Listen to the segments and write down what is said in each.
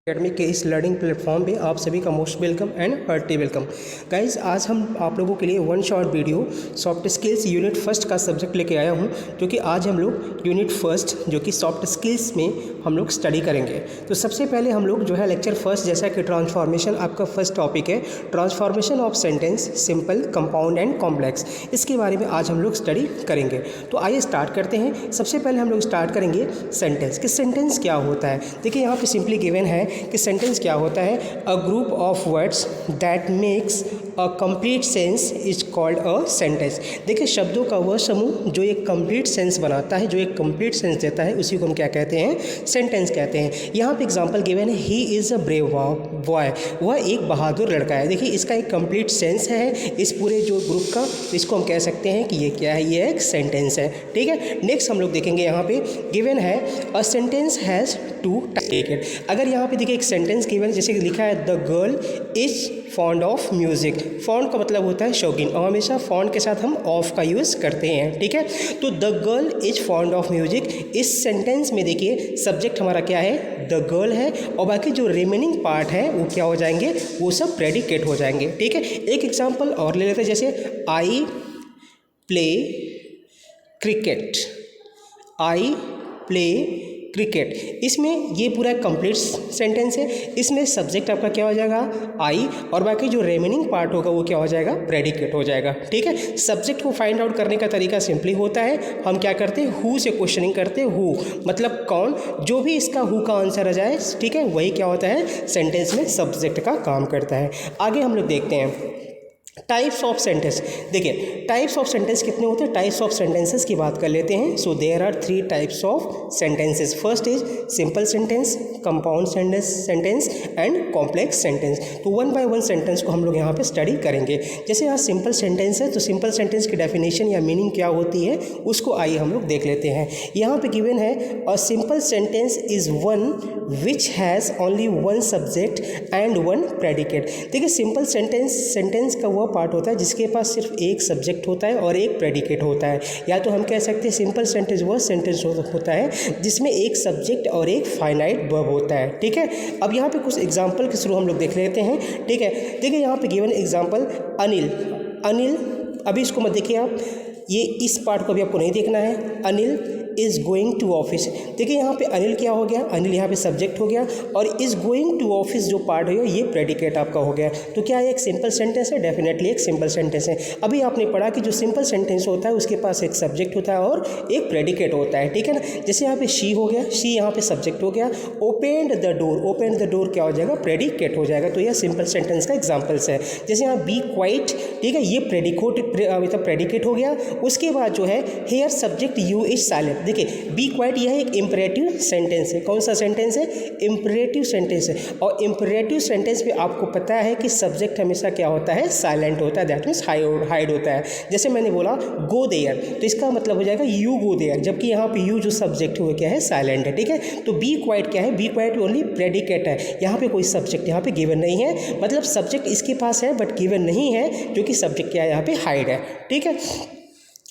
Academy के इस learning platform पे आप सभी का most welcome and hearty welcome. Guys, आज हम आप लोगों के लिए one short video soft skills unit first का सब्जेक्ट लेके आया हूँ, क्योंकि आज हम लोग यूनिट फर्स्ट जो कि सॉफ्ट स्किल्स में हम लोग स्टडी करेंगे। तो सबसे पहले हम लोग जो है लेक्चर फर्स्ट, जैसा कि ट्रांसफॉर्मेशन आपका फर्स्ट टॉपिक है, transformation of sentence, simple, compound and complex, इसके बारे में आज हम लोग स्टडी करेंगे। तो आइए स्टार्ट करते हैं। सबसे पहले हम लोग स्टार्ट करेंगे सेंटेंस कि सेंटेंस क्या होता है। देखिए यहाँ पे सिंपली गिवन है कि सेंटेंस क्या होता है। अ group of words that makes a complete sense is called a sentence. देखिए शब्दों का वह समूह जो एक कंप्लीट सेंस बनाता है, जो एक कंप्लीट सेंस देता है, उसी को हम क्या कहते हैं, सेंटेंस कहते हैं। यहाँ पे एग्जांपल गिवन है, he is a brave boy, वह एक बहादुर लड़का है। देखिए इसका एक कंप्लीट सेंस है इस पूरे जो ग्रुप का, इसको हम कह सकते हैं कि ये क्या है, ये एक सेंटेंस है। ठीक है, नेक्स्ट हम लोग देखेंगे यहाँ पे गिवन है a sentence has two types. अगर यहाँ पे देखिए एक सेंटेंस गिवन, जैसे लिखा है the girl is fond of music. Fond का मतलब होता है शौकीन, और हमेशा फॉन्ड के साथ हम ऑफ का यूज़ करते हैं। ठीक है, तो the girl is fond of music, इस सेंटेंस में देखिए सब्जेक्ट हमारा क्या है, द गर्ल है, और बाकी जो रिमेनिंग पार्ट है वो क्या हो जाएंगे, वो सब प्रेडिकेट हो जाएंगे। ठीक है, एक एग्जाम्पल और ले लेते हैं, जैसे I play cricket, I play cricket, इसमें ये पूरा कंप्लीट सेंटेंस है। इसमें सब्जेक्ट आपका क्या हो जाएगा, आई, और बाकी जो रिमेनिंग पार्ट होगा वो क्या हो जाएगा, प्रेडिकेट हो जाएगा। ठीक है, सब्जेक्ट को फाइंड आउट करने का तरीका सिंपली होता है, हम क्या करते हैं, हु से क्वेश्चनिंग करते हैं। हु मतलब कौन, जो भी इसका हु का आंसर आ जाए, ठीक है, वही क्या होता है, सेंटेंस में सब्जेक्ट का काम करता है। आगे हम लोग देखते हैं टाइप्स ऑफ सेंटेंस। देखिए टाइप्स ऑफ सेंटेंस कितने होते हैं, टाइप्स ऑफ सेंटेंसेस की बात कर लेते हैं। So there are 3 types of sentences. First is simple sentence, compound sentence and complex sentence. तो वन बाय वन सेंटेंस को हम लोग यहाँ पे स्टडी करेंगे। जैसे यहाँ सिंपल सेंटेंस है, तो सिंपल सेंटेंस की डेफिनेशन या मीनिंग क्या होती है उसको आइए हम लोग देख लेते हैं। यहाँ पे गिवन है अ simple sentence is one which has only one subject and one predicate. देखिए सिंपल सेंटेंस का पार्ट होता है जिसके पास सिर्फ एक सब्जेक्ट होता है और एक प्रेडिकेट होता है, या तो हम कह सकते हैं सिंपल सेंटेंस वह सेंटेंस होता है जिसमें एक सब्जेक्ट और एक फाइनाइट वर्ब होता है। ठीक है, अब यहाँ पे कुछ एग्जांपल के थ्रू हम लोग देख लेते हैं। ठीक है, देखिए यहाँ पे गिवन एग्जांपल अनिल, अनिल, अभी इसको मत देखिए आप, ये इस पार्ट को भी आपको नहीं देखना है। Anil is going to office, देखिए यहाँ पे अनिल क्या हो गया, अनिल यहाँ पे सब्जेक्ट हो गया, और इज़ गोइंग टू ऑफिस जो पार्ट है ये प्रेडिकेट आपका हो गया। तो क्या है, एक सिंपल सेंटेंस है, डेफिनेटली एक सिंपल सेंटेंस है। अभी आपने पढ़ा कि जो सिंपल सेंटेंस होता है उसके पास एक सब्जेक्ट होता है और एक प्रेडिकेट होता है। ठीक है ना, जैसे यहाँ पे शी हो गया, शी यहाँ पे सब्जेक्ट हो गया। Opened the door, opened the door क्या हो जाएगा, प्रेडिकेट हो जाएगा। तो यह सिंपल सेंटेंस का एग्जाम्पल्स है। जैसे यहाँ बी क्वाइट, ठीक है, ये मतलब प्रेडिकेट हो गया। उसके बाद जो है here subject you is silent. देखिए बी क्वाइट यह एक इम्परेटिव सेंटेंस है। कौन सा सेंटेंस है, इम्परेटिव सेंटेंस है, और इम्परेटिव सेंटेंस में आपको पता है कि सब्जेक्ट हमेशा क्या होता है, साइलेंट होता है, दैट मीन्स हाइड होता है। जैसे मैंने बोला गो देयर, तो इसका मतलब हो जाएगा यू गो देयर, जबकि यहाँ पे यू जो सब्जेक्ट है वो क्या है, साइलेंट है। ठीक है, तो बी क्वाइट क्या है, बी क्वाइट ओनली प्रेडिकेट है, यहाँ पे कोई सब्जेक्ट यहाँ पे गिवन नहीं है, मतलब सब्जेक्ट इसके पास है बट गिवन नहीं है, क्योंकि सब्जेक्ट क्या है, यहाँ पे हाइड है। ठीक है,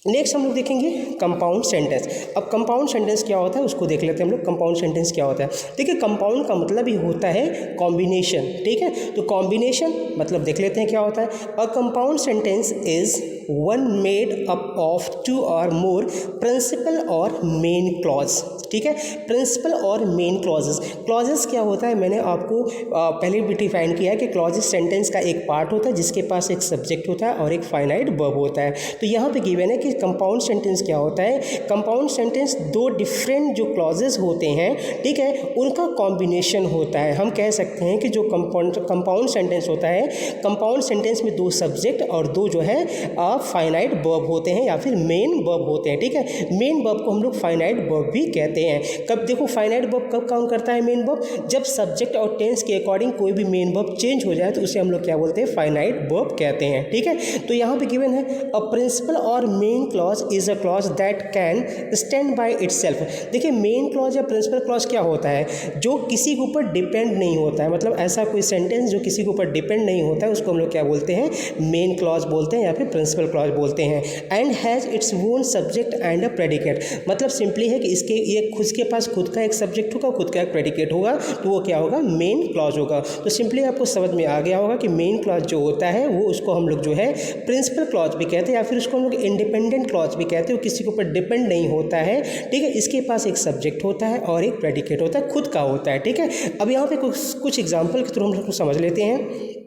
नेक्स्ट हम लोग देखेंगे कंपाउंड सेंटेंस। अब कंपाउंड सेंटेंस क्या होता है उसको देख लेते हैं हम लोग। कंपाउंड सेंटेंस क्या होता है, देखिए कंपाउंड का मतलब ही होता है कॉम्बिनेशन। ठीक है, तो कॉम्बिनेशन मतलब देख लेते हैं क्या होता है। अ compound sentence is one made up of 2 और मोर प्रिंसिपल और मेन क्लॉज। ठीक है, प्रिंसिपल और मेन क्लॉजेस। क्लॉजेस क्या होता है, मैंने आपको पहले भी डिफाइन किया है कि क्लॉजेस सेंटेंस का एक पार्ट होता है जिसके पास एक सब्जेक्ट होता है और एक फाइनाइट वर्ब होता है। तो यहाँ पे गिवन है कि कंपाउंड सेंटेंस क्या होता है, कंपाउंड सेंटेंस 2 डिफरेंट जो क्लॉजेस होते हैं, ठीक है, उनका कॉम्बिनेशन होता है। हम कह सकते हैं कि जो कंपाउंड सेंटेंस होता है, कंपाउंड सेंटेंस में 2 सब्जेक्ट और 2 जो है फाइनाइट वर्ब होते हैं या फिर मेन वर्ब होते हैं। ठीक है, मेन वर्ब को हम लोग फाइनाइट वर्ब भी कहते हैं। कब देखो फाइनाइट वर्ब कब काम करता है, मेन वर्ब जब सब्जेक्ट और टेंस के अकॉर्डिंग कोई भी मेन वर्ब चेंज हो जाए तो उसे हम लोग क्या बोलते हैं, फाइनाइट वर्ब कहते हैं। ठीक है, तो यहाँ पे गिवन है अ प्रिंसिपल और main clause is a clause that can stand by itself. देखिए मेन क्लॉज या प्रिंसिपल क्लॉज क्या होता है, जो किसी के ऊपर डिपेंड नहीं होता है, मतलब ऐसा कोई सेंटेंस जो किसी के ऊपर डिपेंड नहीं होता है उसको हम लोग क्या बोलते हैं, मेन क्लॉज बोलते हैं या फिर प्रिंसिपल प्रिंसिपल क्लॉज बोलते हैं। And has its own subject and a predicate, मतलब सिंपली है कि इसके ये खुद के पास खुद का एक सब्जेक्ट होगा, खुद का एक प्रेडिकेट होगा, तो वो क्या होगा, मेन क्लॉज होगा। तो सिंपली आपको समझ में आ गया होगा कि मेन क्लॉज जो होता है वो उसको हम लोग जो है प्रिंसिपल क्लॉज भी कहते हैं, या फिर उसको हम लोग इंडिपेंडेंट क्लॉज भी कहते हैं। वो किसी के ऊपर डिपेंड नहीं होता है, ठीक है। इसके पास एक सब्जेक्ट होता है और एक प्रेडिकेट होता है, खुद का होता है, ठीक है। अब यहाँ पे कुछ एग्जाम्पल के थ्रू हम लोग समझ लेते हैं।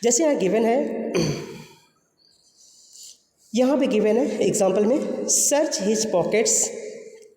जैसे यहाँ गिवन है, यहाँ पे गिवन है एग्जाम्पल में, सर्च हिज पॉकेट्स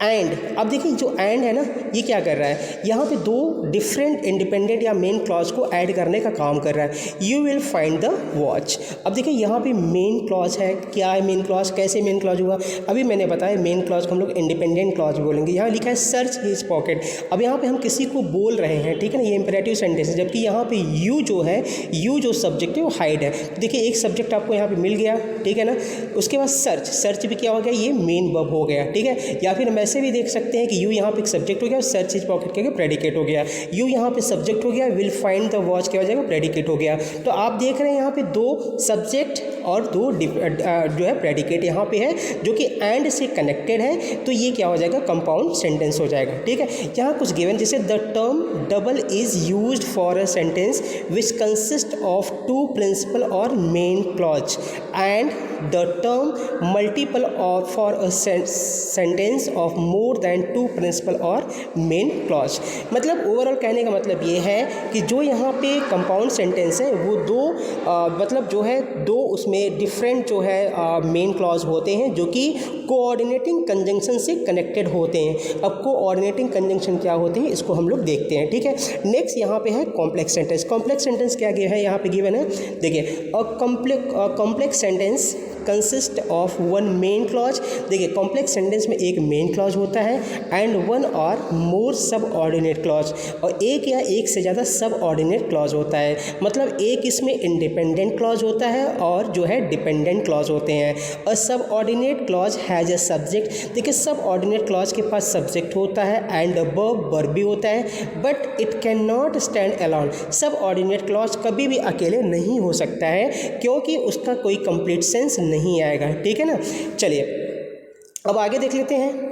एंड। अब देखिए जो एंड है ना, ये क्या कर रहा है, यहाँ पे दो डिफरेंट इंडिपेंडेंट या मेन क्लॉज को ऐड करने का काम कर रहा है। You will find the watch. अब देखिए यहाँ पे मेन क्लॉज है, क्या है मेन क्लॉज, कैसे मेन क्लॉज हुआ, अभी मैंने बताया मेन क्लॉज को हम लोग इंडिपेंडेंट क्लॉज बोलेंगे। यहाँ लिखा है सर्च हिज पॉकेट। अब यहाँ पे हम किसी को बोल रहे हैं, ठीक है ना, ये इंपेरेटिव सेंटेंस है, जबकि यहाँ पे यू जो है, यू जो सब्जेक्ट है वो हाइड है। देखिए एक सब्जेक्ट आपको यहाँ पे मिल गया, ठीक है ना। उसके बाद सर्च भी क्या हो गया, ये मेन वर्ब हो गया, ठीक है। या फिर ऐसे भी देख सकते हैं कि यू यहाँ पे एक सब्जेक्ट हो गया, सर्च हिज पॉकेट क्या प्रेडिकेट हो गया। यू यहाँ पे सब्जेक्ट हो गया, विल फाइंड द वॉच क्या हो जाएगा, प्रेडिकेट हो गया। तो आप देख रहे हैं यहाँ पे दो सब्जेक्ट और दो जो है प्रेडिकेट यहाँ पे है, जो कि एंड से कनेक्टेड है, तो ये क्या हो जाएगा, कंपाउंड सेंटेंस हो जाएगा, ठीक है। यहाँ कुछ गिवन, जैसे the term double is used for a sentence which consist of two principal और main clause and the term multiple और for a sentence of more than two principal और मेन क्लॉज। मतलब ओवरऑल कहने का मतलब ये है कि जो यहाँ पे कंपाउंड सेंटेंस है वो दो मतलब जो है दो उसमें डिफरेंट जो है मेन क्लॉज होते हैं, जो कि कोऑर्डिनेटिंग कंजंक्शन से कनेक्टेड होते हैं। अब कोऑर्डिनेटिंग कंजंक्शन क्या होते हैं इसको हम लोग देखते हैं, ठीक है। नेक्स्ट यहाँ पे है कॉम्प्लेक्स सेंटेंस। कॉम्प्लेक्स सेंटेंस क्या है यहाँ पे गिवन है, देखिए complex sentence consist of one main clause. देखिए कॉम्प्लेक्स सेंटेंस में एक मेन क्लॉज होता है एंड वन और मोर सब ऑर्डिनेट क्लॉज, और एक या एक से ज़्यादा सब ऑर्डिनेट क्लॉज होता है। मतलब एक इसमें इंडिपेंडेंट क्लॉज होता है और जो है डिपेंडेंट क्लॉज होते हैं। और सब ordinate clause has a subject. देखिए सब ऑर्डिनेट क्लॉज के पास सब्जेक्ट होता है एंड वर्ब भी होता है, but it can not stand alone. सब ऑर्डिनेट क्लॉज कभी भी अकेले नहीं हो सकता है, क्योंकि उसका कोई कंप्लीट सेंस नहीं आएगा, ठीक है ना। चलिए अब आगे देख लेते हैं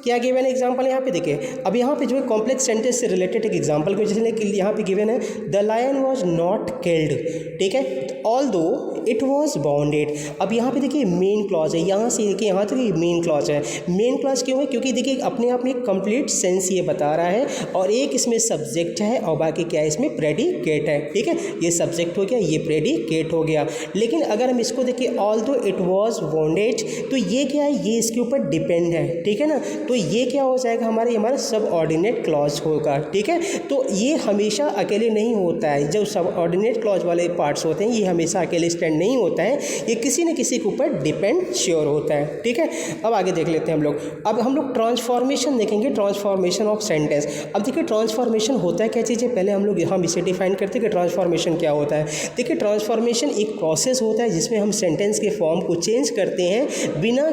क्या गिवन है एग्जाम्पल। यहाँ पे देखिए, अब यहाँ पे जो है कॉम्प्लेक्स सेंटेंस से रिलेटेड एक एग्जाम्पल को जिसने यहाँ पे गिवन है, the lion was not killed, ठीक है, ऑल्दो इट वॉज बाउंडेड। अब यहाँ पे देखिए मेन क्लॉज है, यहाँ से देखिए यहाँ तक मेन क्लॉज है। मेन क्लॉज क्यों है, क्योंकि देखिए अपने आप में एक कंप्लीट सेंस ये बता रहा है, और एक इसमें सब्जेक्ट है और बाकी क्या है इसमें प्रेडिकेट है, ठीक है। ये सब्जेक्ट हो गया, ये प्रेडिकेट हो गया। लेकिन अगर हम इसको देखिए ऑल्दो इट वॉज बाउंडेड, तो ये क्या है, ये इसके ऊपर डिपेंड है, ठीक है ना। तो ये क्या हो जाएगा, हमारा सब ऑर्डिनेट क्लॉज होगा, ठीक है। तो ये हमेशा अकेले नहीं होता है, जो सब ऑर्डिनेट क्लॉज वाले पार्ट्स होते हैं ये हमेशा अकेले स्टैंड नहीं होता है, ये किसी न किसी के ऊपर डिपेंड श्योर होता है, ठीक है। अब आगे देख लेते हैं हम लोग। अब हम लोग ट्रांसफॉर्मेशन देखेंगे, ट्रांसफॉर्मेशन ऑफ सेंटेंस। अब देखिए ट्रांसफॉर्मेशन होता है क्या चीज़ है, पहले हम इसे डिफाइन करते हैं कि ट्रांसफॉर्मेशन क्या होता है। देखिए ट्रांसफॉर्मेशन एक प्रोसेस होता है जिसमें हम सेंटेंस के फॉर्म को चेंज करते हैं बिना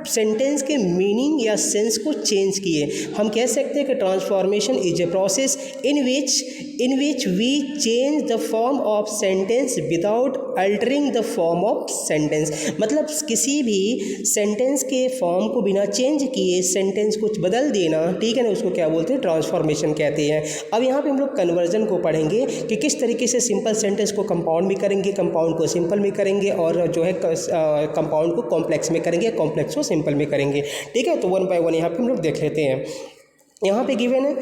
सेंटेंस के मीनिंग या सेंस को चेंज किए। हम कह सकते हैं कि transformation is a process in which we change the form of sentence without altering the form of sentence. मतलब किसी भी सेंटेंस के फॉर्म को बिना चेंज किए सेंटेंस कुछ बदल देना, ठीक है ना, उसको क्या बोलते हैं, ट्रांसफॉर्मेशन कहते हैं। अब यहाँ पे हम लोग कन्वर्जन को पढ़ेंगे कि किस तरीके से सिंपल सेंटेंस को कंपाउंड में करेंगे, कंपाउंड को सिंपल में करेंगे, और जो है कंपाउंड को कॉम्प्लेक्स में करेंगे, कॉम्प्लेक्स को सिंपल में करेंगे, ठीक है। तो वन बाय वन यहाँ पे हम लोग देख लेते हैं। यहाँ पे गिवन है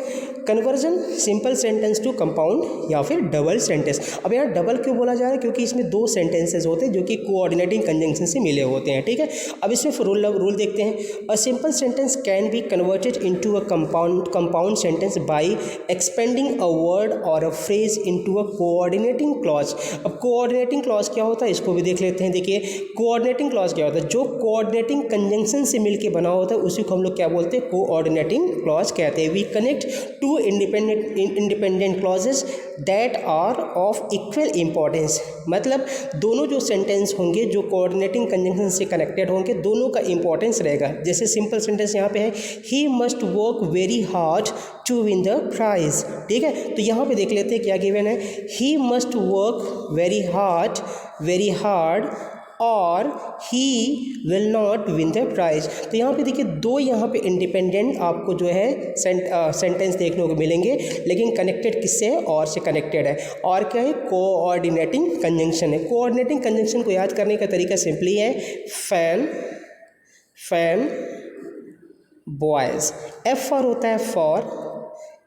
conversion simple sentence to compound या फिर डबल सेंटेंस। अब यहाँ डबल क्यों बोला जा रहा है, क्योंकि इसमें दो सेंटेंसेस होते हैं जो कि कोऑर्डिनेटिंग कंजंक्शन से मिले होते हैं, ठीक है। अब इसमें रूल देखते हैं। A simple sentence can be converted into a compound sentence by expanding a word और a phrase into a coordinating clause. अब कोऑर्डिनेटिंग क्लॉज क्या होता है इसको भी देख लेते हैं। देखिए कोऑर्डिनेटिंग क्लॉज क्या होता है, जो कोऑर्डिनेटिंग कंजंक्शन से मिलकर बना होता है उसी को हम लोग क्या बोलते हैं, कोऑर्डिनेटिंग क्लॉज कहते हैं। We connect two independent clauses that are of equal importance। मतलब दोनों जो सेंटेंस होंगे जो कोऑर्डिनेटिंग कंजंक्शन से कनेक्टेड होंगे, दोनों का इंपॉर्टेंस रहेगा। जैसे सिंपल सेंटेंस यहाँ पे है, he must work very hard to win the prize, ठीक है। तो यहाँ पे देख लेते हैं क्या गिवन है, he must work very hard और he will not win the prize. तो यहाँ पे देखिए दो यहाँ पे इंडिपेंडेंट आपको जो है सेंटेंस देखने को मिलेंगे, लेकिन कनेक्टेड किससे है? और से कनेक्टेड है। और क्या है? कोऑर्डिनेटिंग कंजंक्शन है। कोऑर्डिनेटिंग कंजंक्शन को याद करने का तरीका सिंपली है fan, fan, boys. F for होता है for,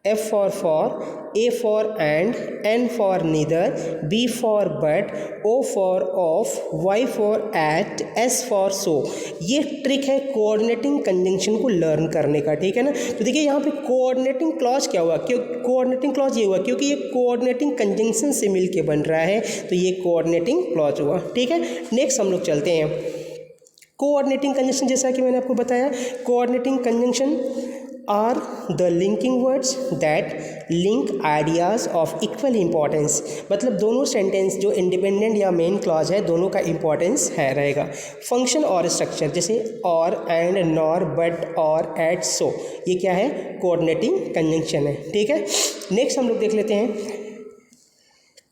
F for, A for and, N for neither, B for but, O for of, Y for at, S for so. ये ट्रिक है कोऑर्डिनेटिंग कंजंक्शन को लर्न करने का, ठीक है ना। तो देखिए यहाँ पे कोऑर्डिनेटिंग क्लॉज क्या हुआ? क्यों कोऑर्डिनेटिंग क्लॉज ये हुआ? क्योंकि ये कोऑर्डिनेटिंग कंजंक्शन से मिलके बन रहा है, तो ये कोऑर्डिनेटिंग क्लॉज हुआ, ठीक है। नेक्स्ट हम लोग चलते हैं कोऑर्डिनेटिंग कंजंक्शन। जैसा कि मैंने आपको बताया, coordinating conjunction are the linking words that link ideas of equal importance. मतलब दोनों सेंटेंस जो इंडिपेंडेंट या मेन क्लॉज है, दोनों का इंपॉर्टेंस है रहेगा। फंक्शन और स्ट्रक्चर जैसे और, एंड, नॉर, बट, और, एट, सो, ये क्या है? कोऑर्डिनेटिंग कंजंक्शन है, ठीक है। नेक्स्ट हम लोग देख लेते हैं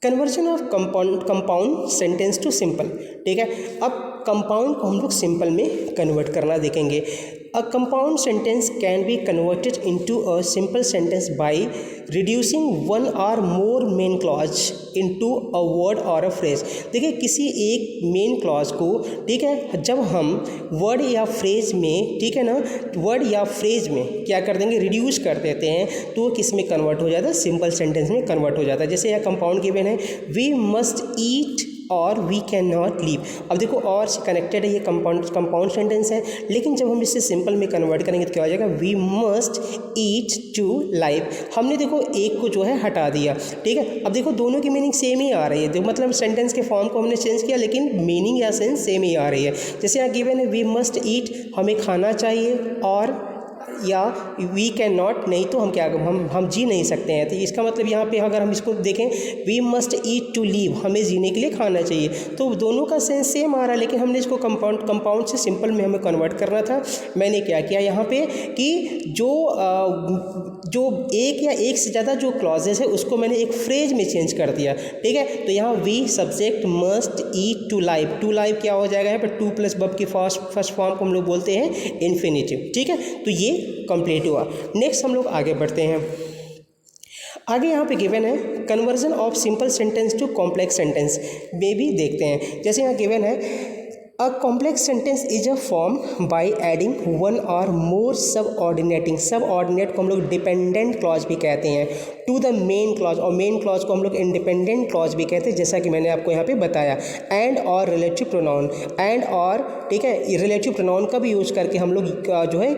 conversion of compound sentence to simple, ठीक है। अब कंपाउंड को हम लोग सिंपल में कन्वर्ट करना देखेंगे। A compound sentence can be converted into a simple sentence by reducing one और more main clause into a word और अ फ्रेज। देखिए किसी एक मेन क्लॉज को, ठीक है, जब हम वर्ड या फ्रेज में, ठीक है ना, वर्ड या फ्रेज में क्या कर देंगे? रिड्यूस कर देते हैं, तो वो किस में कन्वर्ट हो जाता है? सिंपल सेंटेंस में कन्वर्ट हो जाता है। जैसे यह कंपाउंड गिवन है, वी मस्ट ईट और वी कैन नॉट लीव। अब देखो और से कनेक्टेड है, ये कंपाउंड सेंटेंस है, लेकिन जब हम इसे सिंपल में कन्वर्ट करेंगे तो क्या हो जाएगा? We must eat to live. हमने देखो एक को जो है हटा दिया, ठीक है। अब देखो दोनों की मीनिंग सेम ही आ रही है, देखो मतलब सेंटेंस के फॉर्म को हमने चेंज किया, लेकिन मीनिंग या सेंस सेम ही आ रही है। जैसे यहाँ गिवन है वी मस्ट ईट, हमें खाना चाहिए, और या वी कैन नॉट, नहीं तो हम क्या, हम जी नहीं सकते हैं। तो इसका मतलब यहाँ पे अगर हम इसको देखें, we must eat to leave, हमें जीने के लिए खाना चाहिए। तो दोनों का सेंस सेम आ रहा है, लेकिन हमने इसको कंपाउंड से सिंपल में हमें कन्वर्ट करना था। मैंने क्या किया यहाँ पे कि जो एक या एक से ज़्यादा जो क्लॉजेस है उसको मैंने एक फ्रेज में चेंज कर दिया, ठीक है। तो यहाँ we subject must eat to live, to live क्या हो जाएगा? यहाँ पर टू प्लस वर्ब की फर्स्ट फॉर्म को हम लोग बोलते हैं इन्फिनिटिव, ठीक है। तो ये कंप्लीट हुआ। नेक्स्ट हम लोग आगे बढ़ते हैं। आगे यहाँ पे गिवन है conversion of simple sentence to complex sentence में भी देखते हैं। जैसे यहाँ गिवन है a complex sentence is a form by adding one और मोर सबऑर्डिनेटिंग, सबऑर्डिनेट को हम लोग डिपेंडेंट क्लॉज भी कहते हैं, टू द मेन क्लॉज, और मेन क्लॉज को हम लोग इंडिपेंडेंट क्लॉज भी कहते हैं, जैसा कि मैंने आपको यहाँ पे बताया। एंड और रिलेटिव प्रोनाउन, एंड और, ठीक है, रिलेटिव प्रोनाउन का भी यूज करके हम लोग जो है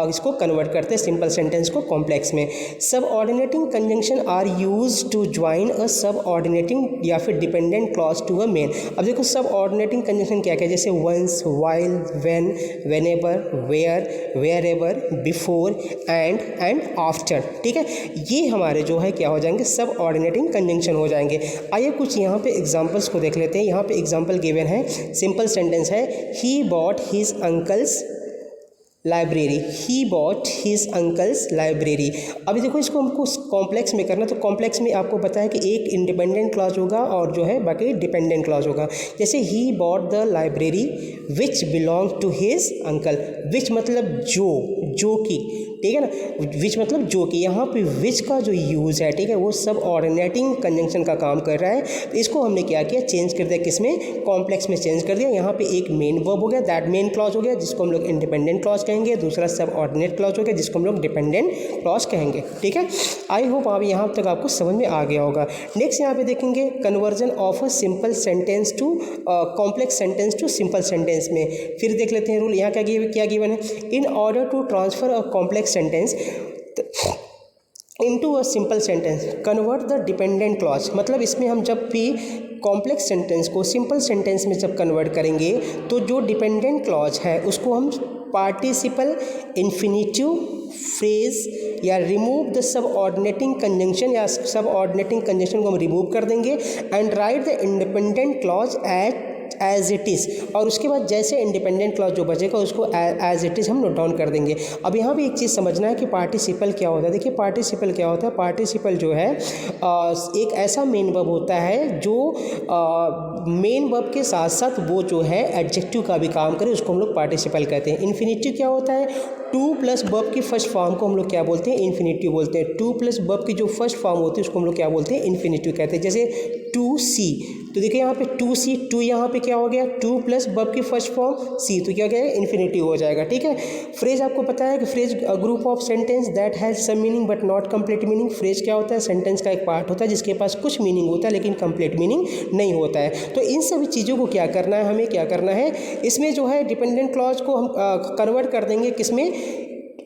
इसको कन्वर्ट करते हैं सिंपल सेंटेंस को कॉम्प्लेक्स में। Subordinating conjunction are use to join a subordinating या फिर dependent clause to a main. अब देखो सबऑर्डिनेटिंग कंजंक्शन क्या क्या, जैसे once, while, when, whenever, where, wherever, before, and after, ठीक है। ये हमारे जो है क्या हो जाएंगे? सबऑर्डिनेटिंग कंजंक्शन हो जाएंगे। आइए कुछ यहाँ पे एग्जांपल्स को देख लेते हैं। यहाँ पे एग्जांपल गिवन है, सिंपल सेंटेंस है, he bought his uncle's library, he bought his uncle's library. अभी देखो इसको हमको कॉम्प्लेक्स में करना, तो कॉम्प्लेक्स में आपको पता है कि एक इंडिपेंडेंट क्लॉज होगा और जो है बाकी डिपेंडेंट क्लॉज होगा। जैसे ही bought the library which belong to his uncle, which मतलब जो की, ठीक है ना, विच मतलब जो कि, यहाँ पे विच का जो यूज़ है, ठीक है, वो सब ऑर्डिनेटिंग कंजंक्शन का काम कर रहा है। तो इसको हमने क्या किया? चेंज कर दिया, किसमें? कॉम्प्लेक्स में चेंज कर दिया। यहाँ पे एक मेन वर्ब हो गया, दैट मेन क्लॉज हो गया, जिसको हम लोग इंडिपेंडेंट क्लॉज कहेंगे, दूसरा सब ऑर्डिनेट क्लॉज हो गया, जिसको हम लोग डिपेंडेंट क्लॉज कहेंगे, ठीक है। आई होप आप यहाँ तक आपको समझ में आ गया होगा। नेक्स्ट यहाँ पे देखेंगे conversion of a simple sentence to complex sentence to simple sentence में। फिर देख लेते हैं रूल, यहाँ क्या गिवन है? In order to transfer a complex sentence into a simple sentence convert the dependent clause. मतलब इसमें हम जब भी कॉम्प्लेक्स सेंटेंस को सिंपल सेंटेंस में जब कन्वर्ट करेंगे, तो जो डिपेंडेंट क्लॉज है उसको हम पार्टिसिपल इन्फिनिटिव फ्रेज या रिमूव द सबऑर्डिनेटिंग कंजंक्शन, या सबऑर्डिनेटिंग कंजंक्शन को हम रिमूव कर देंगे, and write the independent clause as it is, और उसके बाद जैसे इंडिपेंडेंट क्लॉज जो बचेगा उसको एज इट इज़ हम नोट डाउन कर देंगे। अब यहाँ पे एक चीज़ समझना है कि पार्टिसिपल क्या होता है। देखिए पार्टिसिपल क्या होता है, पार्टिसिपल जो है एक ऐसा मेन वर्ब होता है जो मेन वर्ब के साथ साथ वो जो है एडजेक्टिव का भी काम करे, उसको हम लोग पार्टिसिपल कहते हैं। इन्फिनेटिव क्या होता है, टू प्लस वर्ब की फर्स्ट फॉर्म को हम लोग क्या बोलते हैं, इन्फिनेटिव बोलते हैं। टू प्लस वर्ब की जो फर्स्ट फॉर्म होती है उसको हम लोग क्या बोलते हैं, इन्फिनेटिव कहते हैं। जैसे टू सी, तो देखिए यहाँ पे टू सी, टू यहाँ पे क्या हो गया, टू प्लस वर्ब की फर्स्ट फॉर्म सी, तो क्या हो गया, इन्फिनेटिव हो जाएगा। ठीक है। फ्रेज आपको पता है कि phrase group of sentence that has some meaning but not complete meaning. Phrase क्या होता है, सेंटेंस का एक पार्ट होता है जिसके पास कुछ मीनिंग होता है लेकिन कंप्लीट मीनिंग नहीं होता है। तो इन सभी चीज़ों को क्या करना है, हमें क्या करना है, इसमें जो है डिपेंडेंट क्लॉज को हम कन्वर्ट कर देंगे, किसमें,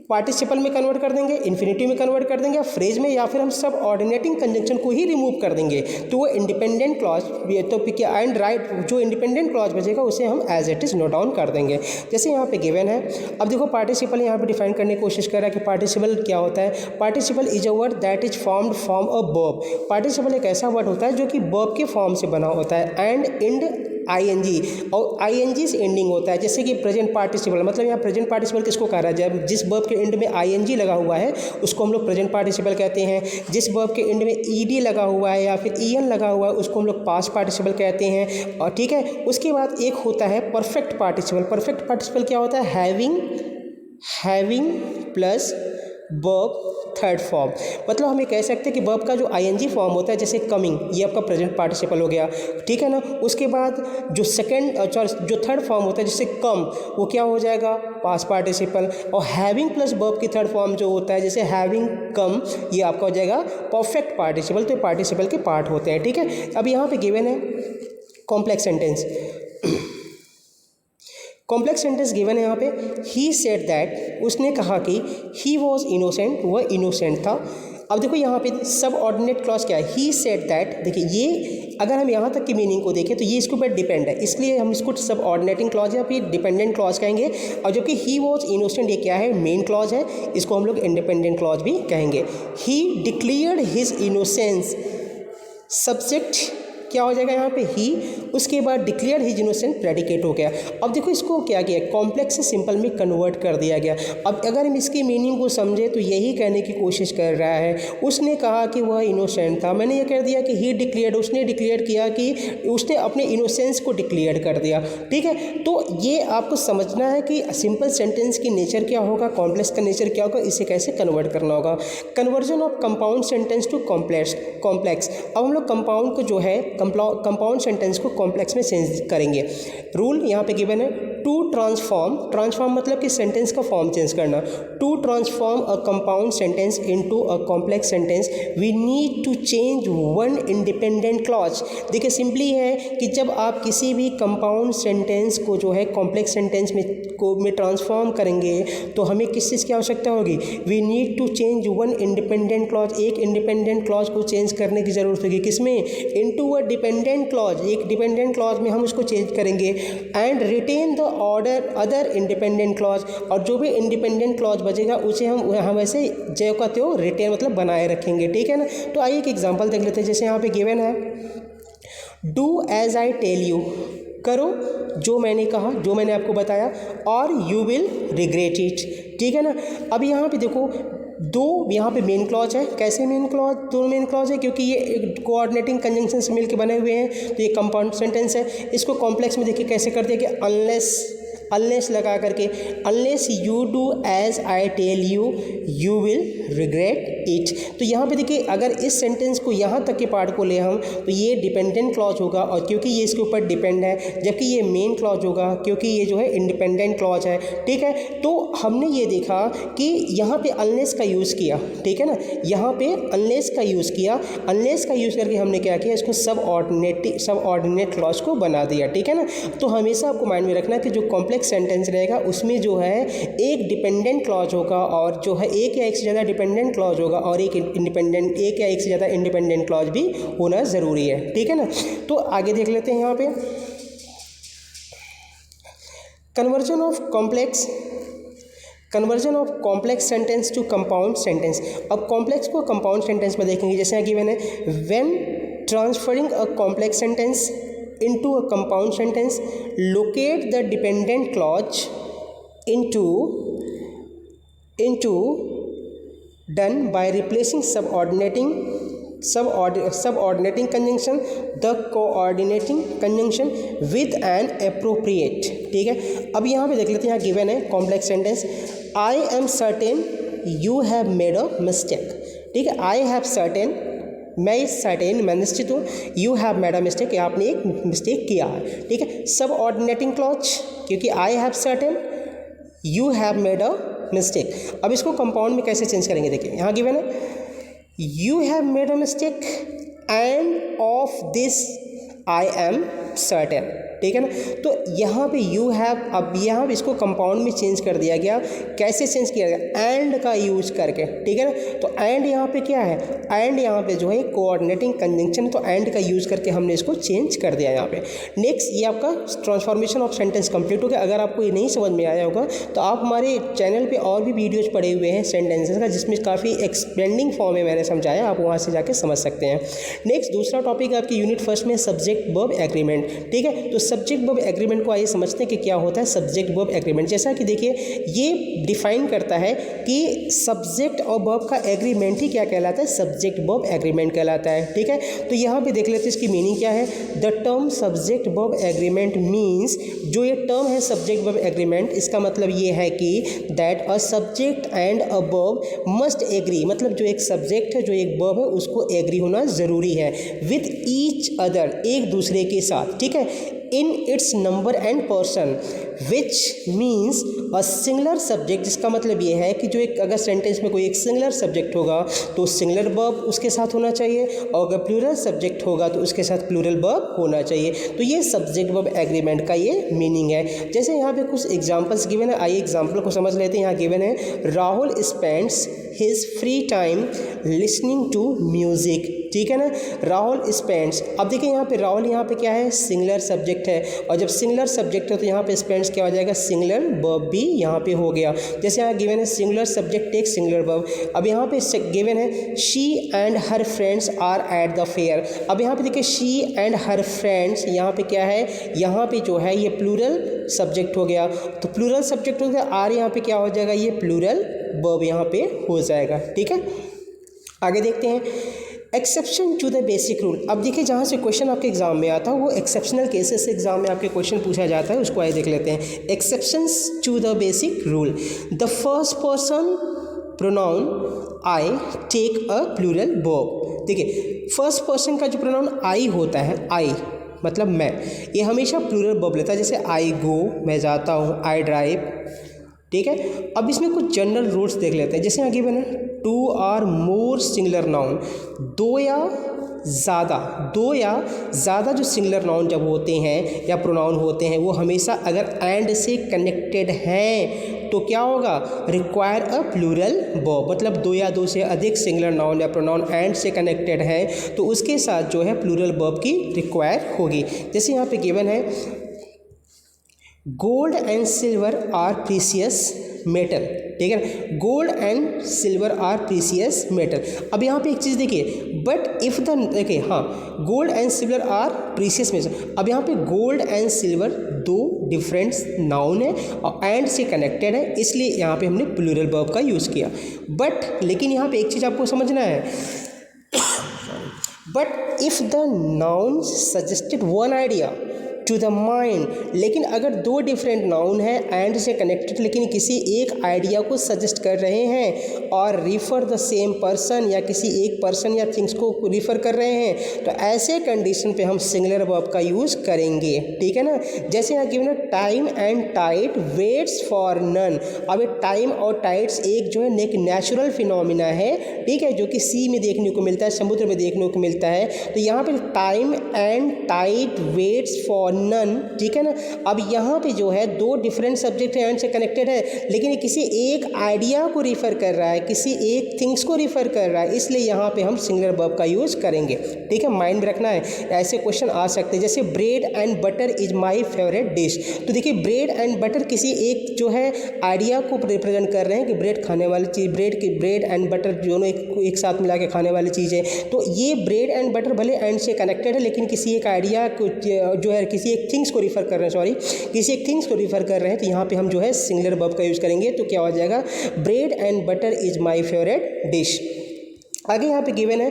पार्टिसिपल में कन्वर्ट कर देंगे, इन्फिनेटिव में कन्वर्ट कर देंगे, या फ्रेज में, या फिर हम सब ऑर्डिनेटिंग कंजंक्शन को ही रिमूव कर देंगे। तो वो इंडिपेंडेंट क्लॉज तो एंड राइट जो इंडिपेंडेंट क्लॉज बचेगा उसे हम as it is note down कर देंगे। जैसे यहाँ पे गिवन है। अब देखो पार्टिसिपल यहाँ पे डिफाइन करने की कोशिश कर रहा है कि पार्टिसिपल क्या होता है। Participle is a word that is formed from a verb. Participle एक ऐसा वर्ड होता है जो कि वर्ब के फॉर्म से बना होता है एंड इंड आईएनजी, और आईएनजी से एंडिंग होता है। जैसे कि प्रेजेंट पार्टिसिपल, मतलब यहाँ प्रेजेंट पार्टिसिपल किसको कह रहा है, जब जिस वर्ब के एंड में आईएनजी लगा हुआ है उसको हम लोग प्रेजेंट पार्टिसिपल कहते हैं। जिस वर्ब के एंड में ईडी लगा हुआ है या फिर ईएन लगा हुआ है उसको हम लोग पास्ट पार्टिसिपल कहते हैं। और ठीक है, उसके बाद एक होता है परफेक्ट पार्टिसिपल। परफेक्ट पार्टिसिपल क्या होता है, having plus verb third form. मतलब हम ये कह सकते हैं कि वर्ब का जो आईएनजी फॉर्म होता है, जैसे कमिंग, ये आपका प्रेजेंट पार्टिसिपल हो गया, ठीक है ना। उसके बाद जो जो थर्ड फॉर्म होता है जैसे कम, वो क्या हो जाएगा, पास्ट पार्टिसिपल। और हैविंग प्लस वर्ब की थर्ड फॉर्म जो होता है जैसे हैविंग कम, ये आपका हो जाएगा परफेक्ट पार्टिसिपल। तो पार्टिसिपल के पार्ट होते हैं। ठीक है। अब यहाँ पे गिवन है complex sentence. Complex sentence given है यहाँ पे, ही सेड दैट, उसने कहा कि ही वॉज इनोसेंट, वह इनोसेंट था। अब देखो यहाँ पे सब ऑर्डिनेट क्लॉज क्या है, ही सेड दैट। देखिए ये अगर हम यहाँ तक की मीनिंग को देखें तो ये इसके ऊपर डिपेंड है, इसलिए हम इसको सब ऑर्डिनेटिंग क्लॉज या फिर डिपेंडेंट क्लॉज कहेंगे। और जबकि ही वॉज इनोसेंट ये क्या है, मेन क्लॉज है, इसको हम लोग इंडिपेंडेंट क्लॉज भी कहेंगे। ही डिक्लेयर्ड हिज इनोसेंस, सब्जेक्ट क्या हो जाएगा यहाँ पे ही, उसके बाद डिक्लेयर हिज इनोसेंट प्रेडिकेट हो गया। अब देखो इसको क्या किया, कॉम्प्लेक्स से सिंपल में कन्वर्ट कर दिया गया। अब अगर हम इसकी मीनिंग को समझे तो यही कहने की कोशिश कर रहा है, उसने कहा कि वह इनोसेंट था, मैंने ये कह दिया कि ही डिक्लेयर्ड, उसने डिक्लेयर किया कि उसने अपने इनोसेंस को डिक्लेयर कर दिया। ठीक है। तो ये आपको समझना है कि सिंपल सेंटेंस की नेचर क्या होगा, कॉम्प्लेक्स का नेचर क्या होगा, इसे कैसे कन्वर्ट करना होगा। Conversion of compound sentence to complex. अब हम लोग कंपाउंड को जो है कंपाउंड सेंटेंस को कॉम्प्लेक्स में चेंज करेंगे। रूल यहाँ पे गिवन है, टू ट्रांसफॉर्म मतलब कि सेंटेंस का फॉर्म चेंज करना। To transform a compound sentence into a complex sentence we need to change one independent clause. देखिए सिंपली है कि जब आप किसी भी कंपाउंड सेंटेंस को जो है कॉम्प्लेक्स सेंटेंस में ट्रांसफॉर्म करेंगे तो हमें किस चीज़ की आवश्यकता होगी, we need to change one independent clause, एक इंडिपेंडेंट क्लॉज को चेंज करने की ज़रूरत होगी। किसमें, इनटू अ डिपेंडेंट क्लॉज, एक डिपेंडेंट क्लॉज में हम उसको चेंज करेंगे। And retain the order other independent clause, और जो भी इंडिपेंडेंट क्लॉज बचेगा उसे हम ऐसे ज्यों का त्यों रिटेन मतलब बनाए रखेंगे। ठीक है ना। तो आइए एक एग्जांपल देख लेते हैं। जैसे यहाँ पे गिवन है, do as I tell you, करो जो मैंने कहा, जो मैंने आपको बताया, और यू विल रिग्रेट इट। ठीक है ना। अब यहाँ पे देखो दो यहाँ पे मेन क्लॉज है। कैसे मेन क्लॉज, दो मेन क्लॉज है क्योंकि ये एक कोऑर्डिनेटिंग कंजंक्शन से मिलकर बने हुए हैं, तो ये कंपाउंड सेंटेंस है। इसको कॉम्प्लेक्स में देखिए कैसे कर दिया कि अनलेस लगा करके, unless you do as I tell you you will regret it. तो यहाँ पे देखिए अगर इस सेंटेंस को यहाँ तक के पार्ट को ले हम तो ये डिपेंडेंट क्लॉज होगा, और क्योंकि ये इसके ऊपर डिपेंड है, जबकि ये मेन क्लॉज होगा क्योंकि ये जो है इंडिपेंडेंट क्लॉज है। ठीक है। तो हमने ये देखा कि यहाँ पे अनलेस का यूज़ किया। ठीक है ना। यहाँ पे अनलेस का यूज़ किया, अनलेस का यूज़ करके हमने क्या किया, इसको सब ऑर्डिनेट क्लॉज को बना दिया। ठीक है ना। तो हमेशा आपको माइंड में रखना कि जो कॉम्प्लेक्स सेंटेंस रहेगा उसमें जो है एक डिपेंडेंट क्लॉज होगा, और जो है एक या एक से ज़्यादा डिपेंडेंट क्लॉज होगा, और एक या एक से ज़्यादा इंडिपेंडेंट क्लॉज भी होना ज़रूरी है। ठीक है ना। तो आगे देख लेते हैं यहाँ पे conversion of complex sentence to compound sentence. अब कॉम्प्लेक्स को कंपाउंड सेंटेंस में देखेंगे। जैसे यहाँ गिवन है, when transferring a complex sentence into a compound sentence. Locate the dependent clause into done by replacing subordinating conjunction the coordinating conjunction with an appropriate. ठीक है, अब यहाँ पे देख लेते हैं, यहाँ गिवन है complex sentence, I am certain you have made a mistake. ठीक है, आई हैव सर्टेन, मैं सर्टेन मैं निश्चित हूँ, you have made a mistake, आपने एक मिस्टेक किया है. ठीक है, सब ऑर्डिनेटिंग क्लॉज, क्योंकि I have certain you have made a mistake. अब इसको कंपाउंड में कैसे चेंज करेंगे, देखिए यहाँ गिवन है you have made a mistake end of this I am certain. ठीक है ना, तो यहाँ पे यू हैव, अब यहाँ पे इसको कंपाउंड में चेंज कर दिया गया. कैसे चेंज किया गया, एंड का यूज करके. ठीक है ना, तो एंड यहाँ पे क्या है, एंड यहाँ पे जो है कोऑर्डिनेटिंग कंजंक्शन, तो एंड का यूज करके हमने इसको चेंज कर दिया यहाँ पे. नेक्स्ट, ये आपका ट्रांसफॉर्मेशन ऑफ सेंटेंस कंप्लीट हो गया. अगर आपको ये नहीं समझ में आया होगा तो आप हमारे चैनल पर और भी वीडियोज़ पड़े हुए हैं सेंटेंसेस का, जिसमें काफ़ी एक्सपेंडिंग फॉर्म में मैंने समझाया, आप वहाँ से जाके समझ सकते हैं. नेक्स्ट, दूसरा टॉपिक आपकी यूनिट फर्स्ट में सब्जेक्ट वर्ब एग्रीमेंट. ठीक है, तो सब्जेक्ट वर्ब एग्रीमेंट को आइए समझते हैं कि क्या होता है सब्जेक्ट वर्ब एग्रीमेंट. जैसा कि देखिए, ये डिफाइन करता है कि सब्जेक्ट और वर्ब का एग्रीमेंट ही क्या कहलाता है, सब्जेक्ट वर्ब एग्रीमेंट कहलाता है. ठीक है, तो यहाँ पे देख लेते हैं इसकी मीनिंग क्या है. The term subject verb agreement means, जो ये टर्म है सब्जेक्ट वर्ब एग्रीमेंट, इसका मतलब ये है कि that a subject and a verb must agree, मतलब जो एक सब्जेक्ट है, जो एक वर्ब है, उसको एग्री होना ज़रूरी है विद ईच अदर, एक दूसरे के साथ. ठीक है, in its number and person, which means a singular subject, जिसका मतलब ये है कि जो एक अगर सेंटेंस में कोई एक सिंगुलर सब्जेक्ट होगा तो सिंगुलर वर्ब उसके साथ होना चाहिए, और अगर प्लूरल सब्जेक्ट होगा तो उसके साथ प्लूरल वर्ब होना चाहिए. तो ये सब्जेक्ट वर्ब एग्रीमेंट का ये मीनिंग है. जैसे यहाँ पे कुछ एग्जांपल्स गिवन है, आइए एग्जांपल को समझ लेते हैं. यहाँ गिवन है Rahul spends his free time listening to music. ठीक है ना, राहुल स्पेंड्स. अब देखिए यहाँ पे राहुल, यहाँ पे क्या है, सिंगुलर सब्जेक्ट है, और जब सिंगुलर सब्जेक्ट है तो यहाँ पे स्पेंड्स क्या हो जाएगा, सिंगुलर वर्ब भी यहाँ पे हो गया. जैसे यहाँ गिवन है singular subject take singular verb. अब यहाँ पे गिवन है she and her friends are at the fair. अब यहाँ पे देखिए शी एंड हर फ्रेंड्स, यहाँ पे क्या है, यहाँ पे जो है ये प्लूरल सब्जेक्ट हो गया, तो प्लूरल सब्जेक्ट हो गया, आर यहाँ पे क्या हो जाएगा, ये प्लूरल वर्ब यहाँ पे हो जाएगा. ठीक है, आगे देखते हैं exception to the basic rule. अब देखिए, जहाँ से क्वेश्चन आपके एग्जाम में आता है वो एक्सेप्शनल केसेस से एग्जाम में आपके क्वेश्चन पूछा जाता है, उसको आइए देख लेते हैं. Exceptions to the basic rule. The first person pronoun I take a plural verb. देखिए, फर्स्ट पर्सन का जो प्रोनाउन आई होता है, आई मतलब मैं, ये हमेशा प्लूरल वर्ब लेता है. जैसे आई गो, मैं जाता हूँ, आई ड्राइव. ठीक है, अब इसमें कुछ जनरल रूल्स देख लेते हैं. जैसे यहाँ गिवन है two or more singular noun, दो या ज़्यादा जो सिंगुलर नाउन जब होते हैं या प्रोनाउन होते हैं, वो हमेशा अगर एंड से कनेक्टेड हैं तो क्या होगा, रिक्वायर अ प्लूरल वर्ब. मतलब दो या दो से अधिक सिंगुलर नाउन या प्रोनाउन एंड से कनेक्टेड हैं तो उसके साथ जो है प्लूरल वर्ब की रिक्वायर होगी. जैसे यहाँ पे गिवन है gold and silver are precious metal. ठीक है, gold and silver are precious metal. अब यहाँ पे एक चीज़ देखिए, बट इफ़ द, देखिए हाँ, gold and silver are precious metal. अब यहाँ पे गोल्ड एंड सिल्वर दो डिफरेंट नाउन है और एंड से कनेक्टेड है, इसलिए यहाँ पे हमने प्लूरल वर्ब का यूज़ किया. बट लेकिन यहाँ पे एक चीज़ आपको समझना है, but if the noun suggested one idea to the mind, लेकिन अगर दो डिफरेंट नाउन है एंड से कनेक्टेड लेकिन किसी एक आइडिया को सजेस्ट कर रहे हैं और रिफ़र द सेम पर्सन या किसी एक पर्सन या थिंग्स को रिफ़र कर रहे हैं, तो ऐसे कंडीशन पे हम सिंगुलर वर्ब का यूज़ करेंगे. ठीक है ना, जैसे यहाँ गिवन है time and tide waits for none. अब टाइम और टाइड्स एक जो है एक नेचुरल फिनोमिना है, ठीक है, जो कि सी में देखने को मिलता है, समुद्र में देखने को मिलता है. तो यहाँ पर time and tide waits for none, ठीक है ना। अब यहाँ पे जो है दो डिफरेंट सब्जेक्ट एंड से कनेक्टेड है, लेकिन ये किसी एक आइडिया को रिफ़र कर रहा है, किसी एक थिंग्स को रिफ़र कर रहा है, इसलिए यहाँ पे हम सिंगुलर वर्ब का यूज़ करेंगे, ठीक है। माइंड में रखना है, ऐसे क्वेश्चन आ सकते हैं। जैसे bread and butter is my favourite dish, तो देखिए ब्रेड एंड बटर किसी एक जो है आइडिया को रिप्रेजेंट कर रहे हैं कि ब्रेड खाने वाली चीज़, ब्रेड एंड बटर दोनों एक साथ मिला के खाने वाली चीज़ है। तो ये ब्रेड एंड बटर भले एंड से कनेक्टेड है, लेकिन किसी एक आइडिया को जो है किसी एक थिंग्स को रिफ़र कर रहे हैं, किसी एक थिंग्स को रिफ़र कर रहे हैं, तो यहाँ पे हम जो है सिंगुलर वर्ब का यूज़ करेंगे। तो क्या हो जाएगा, bread and butter is my favourite dish. आगे यहाँ पे गिवन है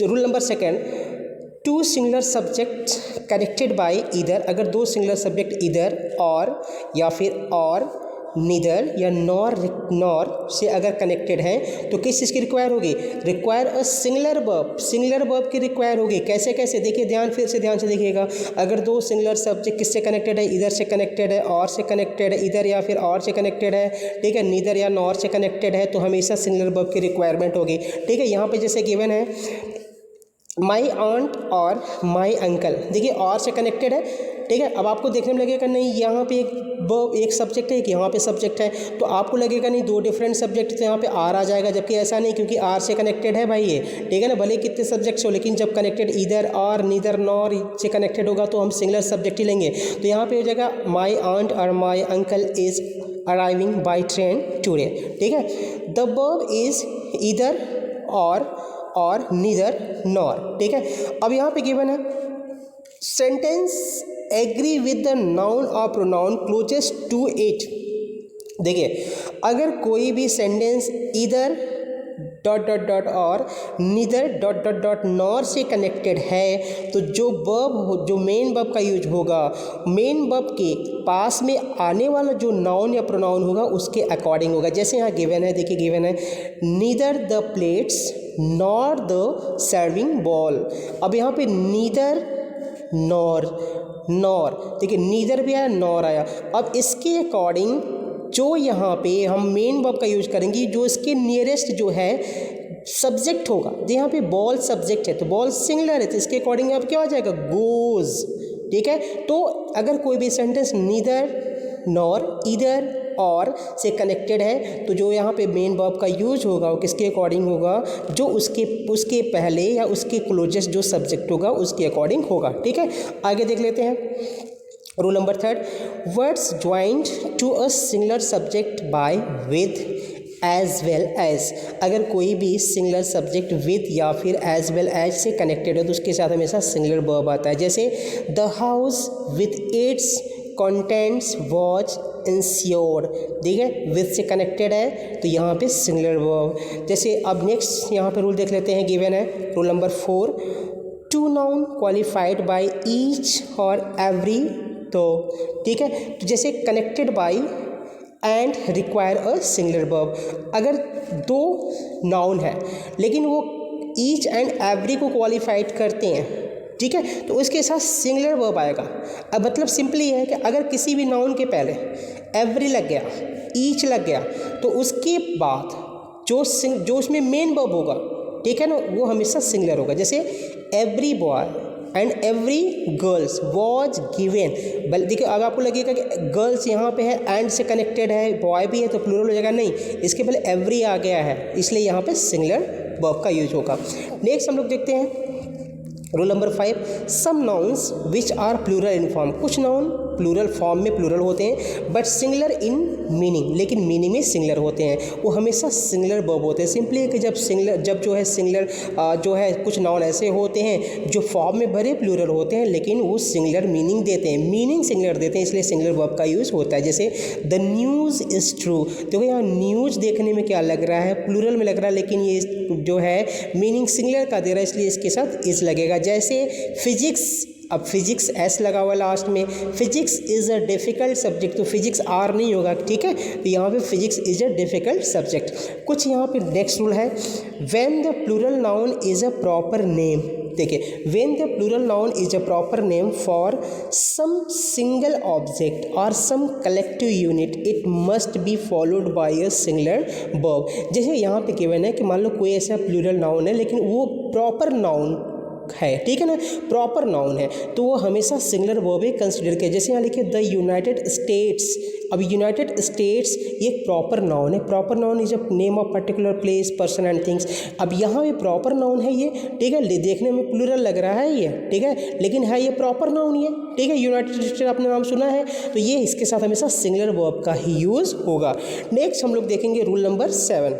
rule number 2, two singular subject connected by either, अगर दो सिंगुलर सब्जेक्ट ईदर और या फिर और नीदर या नॉर से अगर कनेक्टेड हैं तो किस चीज़ की रिक्वायर होगी, रिक्वायर अ सिंगुलर वर्ब की रिक्वायर होगी। कैसे देखिए फिर से ध्यान से देखिएगा। अगर दो सिंगुलर सब्जेक्ट किससे कनेक्टेड है, इधर से कनेक्टेड है, और से कनेक्टेड है, इधर या फिर और से कनेक्टेड है, ठीक है, नीदर या नॉर से कनेक्टेड है, तो हमेशा सिंगुलर वर्ब की रिक्वायरमेंट होगी, ठीक है। यहाँ पे जैसे गिवन है माई आंट और माई अंकल, देखिए और से कनेक्टेड है, ठीक है। अब आपको देखने में लगेगा नहीं यहाँ पे एक सब्जेक्ट है कि यहाँ पे सब्जेक्ट है, तो आपको लगेगा नहीं दो डिफरेंट सब्जेक्ट, तो यहाँ पे आर आ जाएगा, जबकि ऐसा नहीं, क्योंकि आर से कनेक्टेड है भाई ये, ठीक है ना। भले कितने सब्जेक्ट्स हो, लेकिन जब कनेक्टेड इधर और नीदर नॉर से कनेक्टेड होगा तो हम सिंगुलर सब्जेक्ट ही लेंगे। तो यहाँ पे हो जाएगा my aunt or my uncle is arriving by train today, ठीक है। The verb is either or neither nor, ठीक है। अब यहाँ पे गिवन है sentence agree with the noun or pronoun closest to it. देखिए अगर कोई भी sentence either dot dot dot or neither dot dot dot nor से कनेक्टेड है, तो जो वर्ब जो मेन वर्ब का यूज होगा, मेन वर्ब के पास में आने वाला जो नाउन या प्रोनाउन होगा उसके अकॉर्डिंग होगा। जैसे यहाँ गिवन है, देखिए गिवन है neither the plates nor the serving bowl. अब यहाँ पे नीदर नॉर, देखिए नीदर भी आया, नॉर आया। अब इसके अकॉर्डिंग जो यहाँ पे हम मेन वर्ब का यूज करेंगे, जो इसके नियरेस्ट जो है सब्जेक्ट होगा, जो यहाँ पे बॉल सब्जेक्ट है, तो बॉल सिंगुलर है, तो इसके अकॉर्डिंग अब क्या हो जाएगा, गोज, ठीक है। तो अगर कोई भी सेंटेंस नीदर नॉर इधर और से कनेक्टेड है, तो जो यहाँ पे मेन वर्ब का यूज होगा वो किसके अकॉर्डिंग होगा, जो उसके पहले या उसके क्लोजेस्ट जो सब्जेक्ट होगा उसके अकॉर्डिंग होगा, ठीक है। आगे देख लेते हैं rule number 3, words joined to a singular subject by with as well as. अगर कोई भी सिंगुलर सब्जेक्ट विद या फिर एज वेल एज से कनेक्टेड है तो उसके साथ हमेशा सिंगुलर वर्ब आता है। जैसे the house with its contents was insured, ठीक है, विद से कनेक्टेड है तो यहाँ पे सिंगुलर वर्ब। जैसे अब नेक्स्ट यहाँ पे रूल देख लेते हैं, गिवन है rule number 4, two noun qualified by each or every, तो ठीक है, तो जैसे connected by and require a singular verb. अगर दो नाउन है लेकिन वो ईच एंड एवरी को क्वालिफाइड करते हैं, ठीक है, तो उसके साथ सिंगुलर वर्ब आएगा। अब मतलब सिंपली है कि अगर किसी भी नाउन के पहले एवरी लग गया, ईच लग गया, तो उसके बाद जो उसमें मेन वर्ब होगा, ठीक है ना, वो हमेशा सिंगुलर होगा। जैसे every boy and every girls was given. देखिए अब आपको लगेगा कि गर्ल्स यहाँ पे है एंड से कनेक्टेड है, बॉय भी है तो प्लूरल हो जाएगा, नहीं, इसके पहले एवरी आ गया है, इसलिए यहाँ पे सिंगुलर वर्ब का यूज होगा। नेक्स्ट हम लोग देखते हैं rule number 5, some nouns which are plural in form. कुछ नाउन प्लूरल फॉर्म में प्लूरल होते हैं बट सिंगुलर इन मीनिंग, लेकिन मीनिंग में सिंगुलर होते हैं, वो हमेशा सिंगुलर वर्ब होते हैं। सिंपली है कि जब जो है सिंगुलर जो है कुछ नाउन ऐसे होते हैं जो फॉर्म में भरे प्लूरल होते हैं लेकिन वो सिंगुलर मीनिंग देते हैं, मीनिंग सिंगुलर देते हैं, इसलिए सिंगुलर वर्ब का यूज़ होता है। जैसे द न्यूज़ इज़ ट्रू, देखो यहाँ न्यूज़ देखने में क्या लग रहा है, प्लूरल में लग रहा है, लेकिन ये जो है मीनिंग सिंगुलर का दे रहा है, इसलिए इसके साथ इज लगेगा। जैसे फिजिक्स, अब फिजिक्स एस लगा हुआ लास्ट में, physics is a difficult subject, तो फिजिक्स आर नहीं होगा, ठीक है, तो यहाँ पे physics is a difficult subject. कुछ यहाँ पे नेक्स्ट रूल है, when the plural noun is a proper name. देखिए when the plural noun is a proper name for some single object और some collective unit, it must be followed by a singular verb. जैसे यहाँ पे given है कि मान लो कोई ऐसा प्लूरल नाउन है लेकिन वो प्रॉपर नाउन है, ठीक है ना, प्रॉपर नाउन है तो वो हमेशा सिंगुलर वर्ब ही कंसिडर किया। जैसे यहाँ लिखे द यूनाइटेड स्टेट्स, अब यूनाइटेड स्टेट्स ये एक प्रॉपर नाउन है। Proper noun is a name of particular place, person and things. अब यहाँ ये प्रॉपर नाउन है ये, ठीक है, देखने में प्लूरल लग रहा है ये, ठीक है, लेकिन है ये प्रॉपर नाउन ये, ठीक है। यूनाइटेड स्टेट आपने नाम सुना है तो ये इसके साथ हमेशा सिंगुलर वर्ब का ही यूज़ होगा। नेक्स्ट हम लोग देखेंगे rule number 7,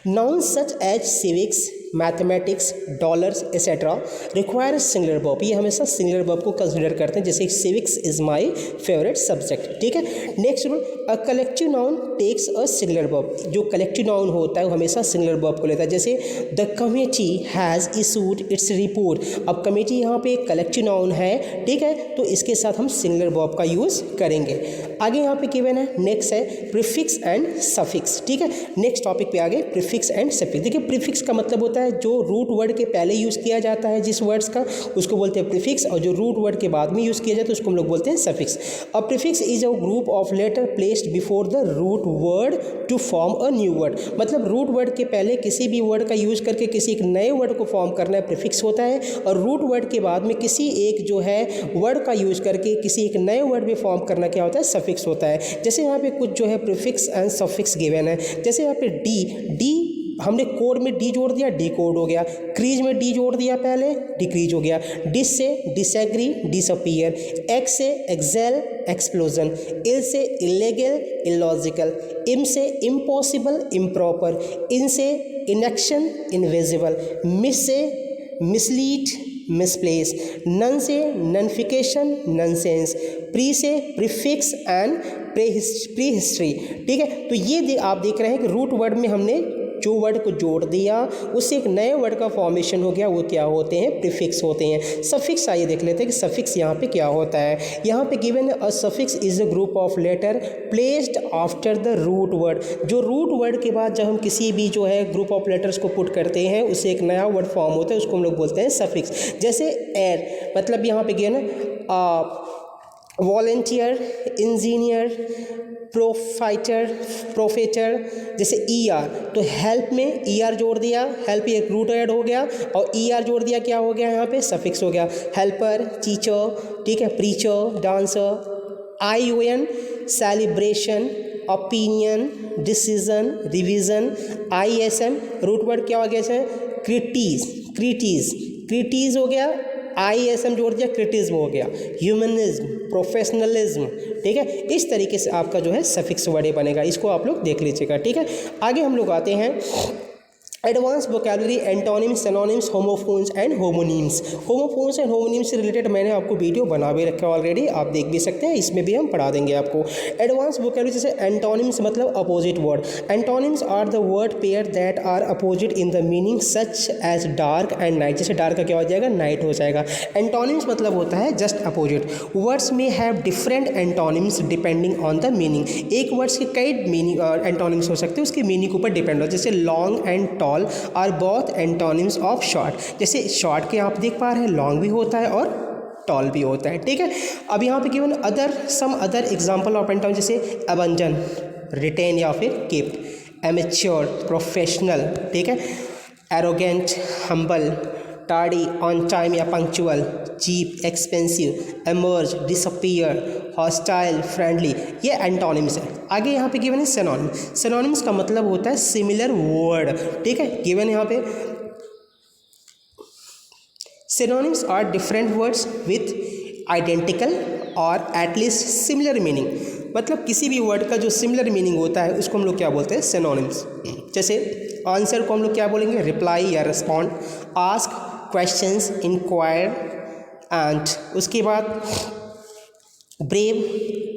noun such as civics, mathematics, dollars etcetera require singular verb, ये हमेशा सिंगुलर वर्ब को कंसिडर करते हैं। जैसे civics is my favourite subject, ठीक है। Next rule, a collective noun takes a singular verb, जो कलेक्टिव नाउन होता है वो हमेशा सिंगुलर वर्ब को लेता है। जैसे the committee has issued its report, अब कमेटी यहाँ पे कलेक्टिव नाउन है, ठीक है, तो इसके साथ हम सिंगुलर वर्ब का यूज़ करेंगे। आगे यहाँ पे गिवन है, नेक्स्ट है प्रीफिक्स एंड सफिक्स, ठीक है। नेक्स्ट टॉपिक पे आगे प्रीफिक्स एंड सफिक्स। देखिए प्रीफिक्स का मतलब होता है जो रूट वर्ड के पहले यूज़ किया जाता है जिस वर्ड्स का, उसको बोलते हैं प्रीफिक्स, और जो रूट वर्ड के बाद में यूज़ किया जाता है उसको हम लोग बोलते हैं suffix. A prefix is a group of letter placed before the root word to form a new word, मतलब रूट वर्ड के पहले किसी भी वर्ड का यूज़ करके किसी एक नए वर्ड को फॉर्म करना है प्रीफिक्स होता है, और रूट वर्ड के बाद में किसी एक जो है वर्ड का यूज़ करके किसी एक नए वर्ड में फॉर्म करना क्या होता है, सफिक्स होता है। जैसे यहाँ पे कुछ जो है प्रीफिक्स एंड सफिक्स गिवन है। जैसे यहाँ पे डी हमने कोड में डी जोड़ दिया, डी कोड हो गया। क्रीज में डी जोड़ दिया पहले, डिक्रीज हो गया। डिस से डिसएग्री, डिसअपीयर। एक्स से एक्सेल, एक्सप्लोजन। इल से इलीगल, इलॉजिकल। इम से इम्पॉसिबल, इम्प्रॉपर। इन से इनएक्शन, इनविजिबल। मिस से मिसलीड, मिसप्लेस। नन से ननफिकेशन, ननसेंस। प्री से प्रीफिक्स एंड प्री हिस्ट्री, ठीक है। तो ये आप देख रहे हैं कि रूट वर्ड में हमने जो वर्ड को जोड़ दिया उससे एक नए वर्ड का फॉर्मेशन हो गया, वो क्या होते हैं, प्रीफिक्स होते हैं। सफिक्स आइए देख लेते हैं कि सफिक्स यहाँ पे क्या होता है। यहाँ पे given a suffix is a group of letter placed after the root word, जो रूट वर्ड के बाद जब हम किसी भी जो है ग्रुप ऑफ लेटर्स को पुट करते हैं उससे एक नया वर्ड फॉर्म होता है, उसको हम लोग बोलते हैं सफिक्स। जैसे एर, मतलब यहाँ पे गिवन वॉलेंटियर, इंजीनियर, प्रोफेटर। जैसे ई आर, तो हेल्प में ई आर जोड़ दिया, हेल्प एक रूट ऐड हो गया, और ई आर जोड़ दिया, क्या हो गया यहाँ पे, सफिक्स हो गया। हेल्पर, टीचर, ठीक है, preacher, dancer. ION celebration, opinion, decision, revision. ISM root word क्या हो गया है, क्रिटीज हो गया, ISM जोड़ दिया, क्रिटिज्म हो गया। ह्यूमनिज्म, प्रोफेशनलिज्म, ठीक है। इस तरीके से आपका जो है सफिक्स वर्ड बनेगा, इसको आप लोग देख लीजिएगा, ठीक है। आगे हम लोग आते हैं advance vocabulary, antonyms, synonyms, homophones and homonyms. Homophones and homonyms से रिलेटेड मैंने आपको वीडियो बना भी रखा है ऑलरेडी, आप देख भी सकते हैं, इसमें भी हम पढ़ा देंगे आपको। एडवांस वोकैबुलरी जैसे एंटोनिम्स मतलब opposite word. Antonyms are the word pair that are opposite in the meaning such as dark and night, जैसे डार्क का क्या हो जाएगा, नाइट हो जाएगा। एंटोनिम्स मतलब होता है जस्ट अपोजिट। वर्ड्स में have different antonyms depending on the meaning, एक वर्ड्स के कई मीनिंग एंटोनिम्स हो सकते हैं, उसके मीनिंग के ऊपर डिपेंड हो। जैसे long and tall are both antonyms of short, जैसे शॉर्ट के आप देख पा रहे हैं लॉन्ग भी होता है और टॉल भी होता है, ठीक है। अब यहाँ पे given some other example of antonym, जैसे अबंडन, रिटेन या फिर कीप। एमेच्योर, प्रोफेशनल, ठीक है। Arrogant, humble. Tardy, on time या punctual. Cheap, expensive. Emerge, disappear. Hostile, friendly, ये एंटोनिम्स है। आगे यहाँ पे गिवन है सिनोनिम। सिनोनिम्स का मतलब होता है सिमिलर वर्ड, ठीक है। गिवन यहाँ पे synonyms are different words with identical or at least similar meaning, मतलब किसी भी वर्ड का जो सिमिलर मीनिंग होता है उसको हम लोग क्या बोलते हैं, सिनोनिम्स। जैसे आंसर को हम लोग क्या बोलेंगे, रिप्लाई या respond. Ask, questions, inquire, and उसके बाद ब्रेव,